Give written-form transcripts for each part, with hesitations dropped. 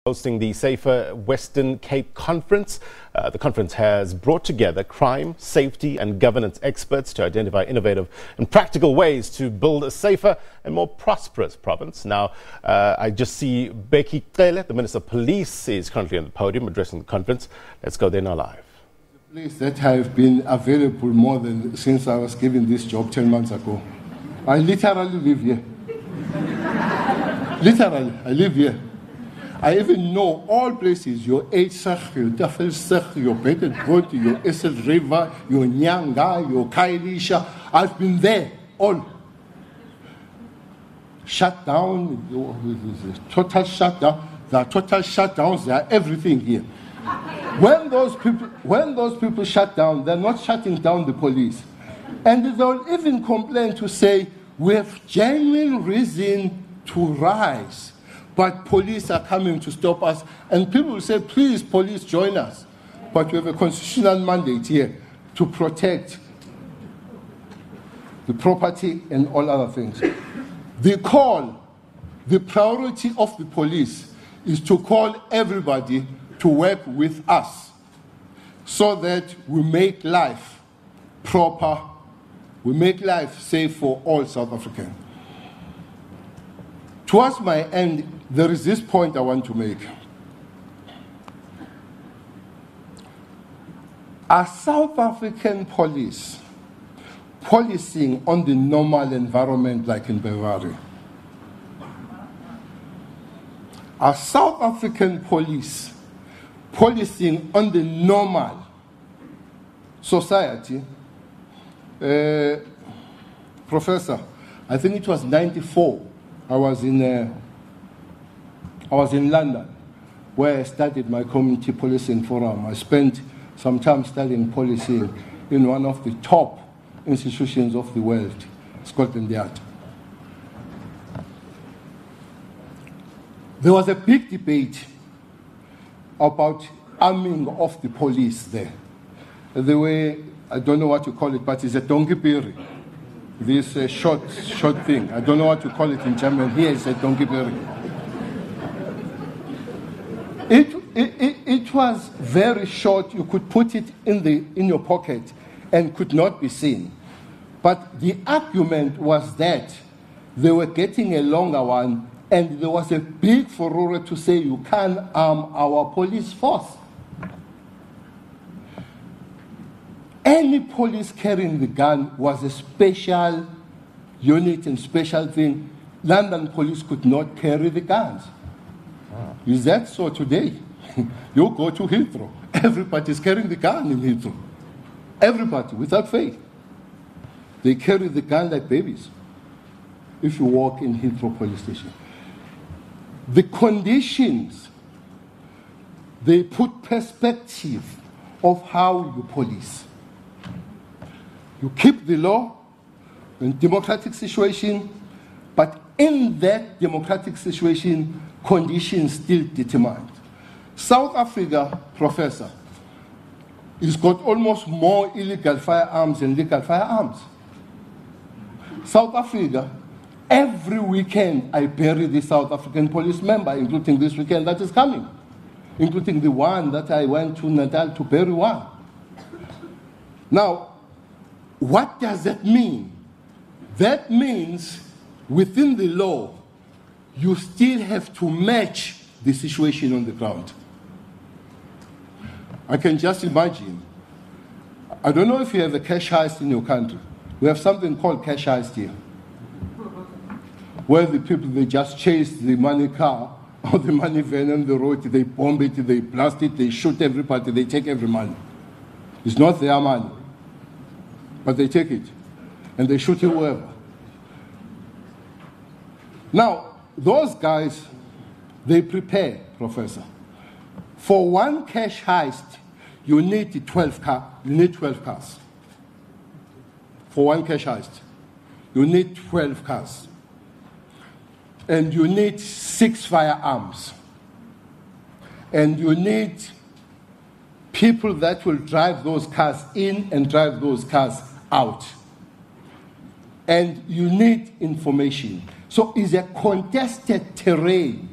Hosting the Safer Western Cape Conference. The conference has brought together crime, safety and governance experts to identify innovative and practical ways to build a safer and more prosperous province. Now, I just see Bheki Cele, the Minister of Police, is currently on the podium addressing the conference. Let's go there now live. The place that have been available more than since I was given this job 10 months ago. I literally live here. Literally, I live here. I even know all places, your Eidsach, your Tafelsach, your Betetbrot, your Essel River, your Nyanga, your Kailisha. I've been there, all. Shut down, total shutdown. There are total shutdowns, there are everything here. When those people shut down, they're not shutting down the police. And they'll even complain to say, we have genuine reason to rise. But police are coming to stop us. And people will say, please, police, join us. But we have a constitutional mandate here to protect the property and all other things. The priority of the police is to call everybody to work with us so that we make life proper, we make life safe for all South Africans. Towards my end, there is this point I want to make. Are South African police policing on the normal environment like in Bavaria? Are South African police policing on the normal society? Professor, I think it was 94. I was in London, where I started my community policing forum. I spent some time studying policing in one of the top institutions of the world, Scotland Yard. There was a big debate about arming of the police there. The way, I don't know what you call it, but it's a donkey berry. This short thing. I don't know what to call it in German. Here is a donkey berry. It was very short. You could put it in your pocket and could not be seen. But the argument was that they were getting a longer one, and there was a big furore to say you can't arm our police force. Any police carrying the gun was a special unit and special thing. London police could not carry the guns. Is that so today? You go to Heathrow, everybody's carrying the gun in Heathrow. Everybody, without fail. They carry the gun like babies if you walk in Heathrow police station. The conditions, they put perspective of how you police. You keep the law in democratic situation, but in that democratic situation, conditions still determined. South Africa, Professor, has got almost more illegal firearms than legal firearms. South Africa, every weekend I bury the South African police member, including this weekend that is coming, including the one that I went to Natal to bury one. Now, what does that mean? That means within the law, you still have to match the situation on the ground. I can just imagine. I don't know if you have a cash heist in your country. We have something called cash heist here, where the people, they just chase the money car or the money van on the road, they bomb it, they blast it, they shoot everybody, they take every money. It's not their money. But they take it, and they shoot whoever. Now, those guys, they prepare, Professor. For one cash heist, you need 12 cars. For one cash heist, you need 12 cars. And you need 6 firearms. And you need people that will drive those cars in and drive those cars out. And you need information. So it's a contested terrain.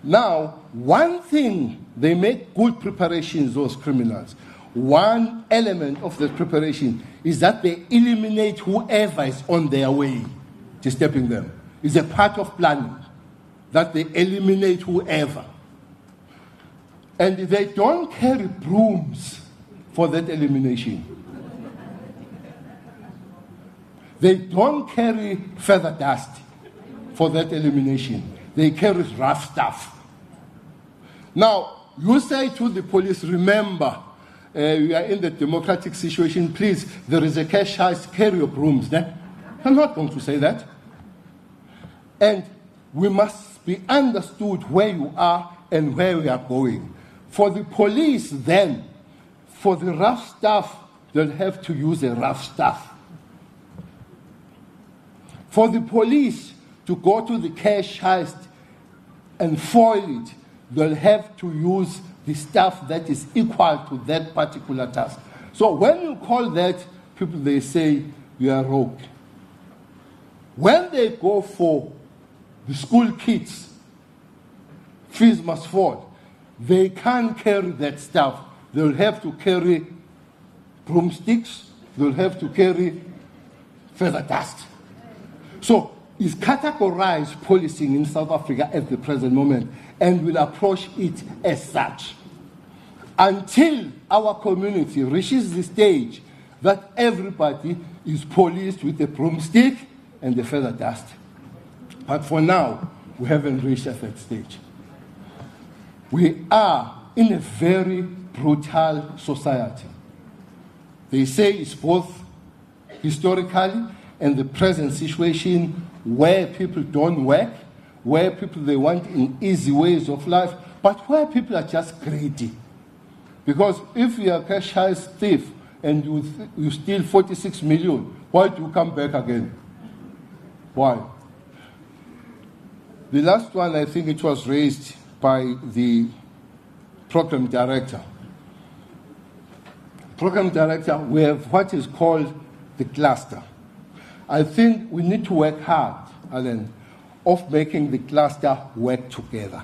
Now, one thing, they make good preparations, those criminals. One element of the preparation is that they eliminate whoever is on their way, disturbing them. It's a part of planning, that they eliminate whoever. And they don't carry brooms for that elimination. They don't carry feather dust for that elimination. They carry rough stuff. Now, you say to the police, remember, we are in the democratic situation, please, there is a cash heist, carry your brooms. I'm not going to say that. And we must be understood where you are and where we are going. For the police, then, for the rough stuff, they'll have to use the rough stuff. For the police to go to the cash heist and foil it, they'll have to use the stuff that is equal to that particular task. So when you call that, people, they say you are rogue. When they go for the school kids, fees must fall. They can't carry that stuff. They'll have to carry broomsticks. They'll have to carry feather dust. So it's categorized policing in South Africa at the present moment, and will approach it as such. Until our community reaches the stage that everybody is policed with a broomstick and a feather dust. But for now, we haven't reached that stage. We are in a very brutal society. They say it's both historically and the present situation where people don't work, where people they want in easy ways of life, but where people are just greedy. Because if you are a cash heist thief and you steal 46 million, why do you come back again? Why? The last one, I think it was raised by the program director. Program director, we have what is called the cluster. I think we need to work hard, Alan, of making the cluster work together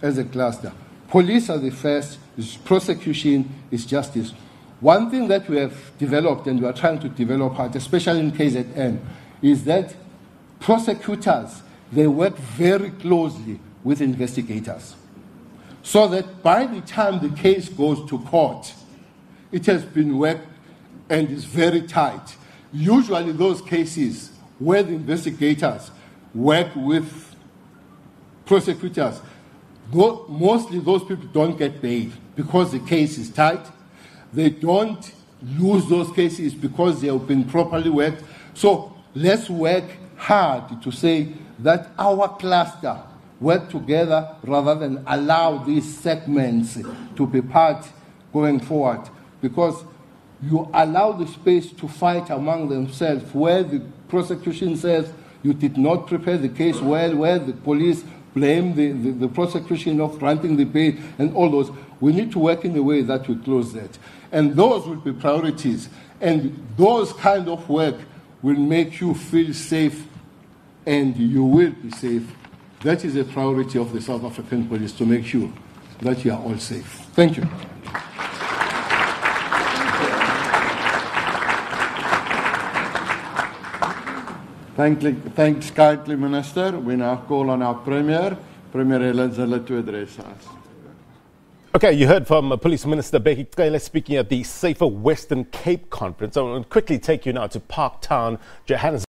as a cluster. Police are the first, prosecution is justice. One thing that we have developed and we are trying to develop hard, especially in KZN, is that prosecutors, they work very closely with investigators. So that by the time the case goes to court, it has been worked and is very tight. Usually those cases where the investigators work with prosecutors, mostly those people don't get paid because the case is tight. They don't lose those cases because they have been properly worked. So let's work hard to say that our cluster work together rather than allow these segments to be part going forward. Because you allow the space to fight among themselves where the prosecution says you did not prepare the case well, where the police blame the prosecution of granting the bail and all those. We need to work in a way that we close that. And those will be priorities. And those kind of work will make you feel safe and you will be safe. That is a priority of the South African police, to make sure that you are all safe. Thank you. Thanks kindly, Minister. We now call on our Premier Helen Zille, to address us. Okay, you heard from Police Minister Bheki Cele speaking at the Safer Western Cape Conference. I want to quickly take you now to Parktown, Johannesburg.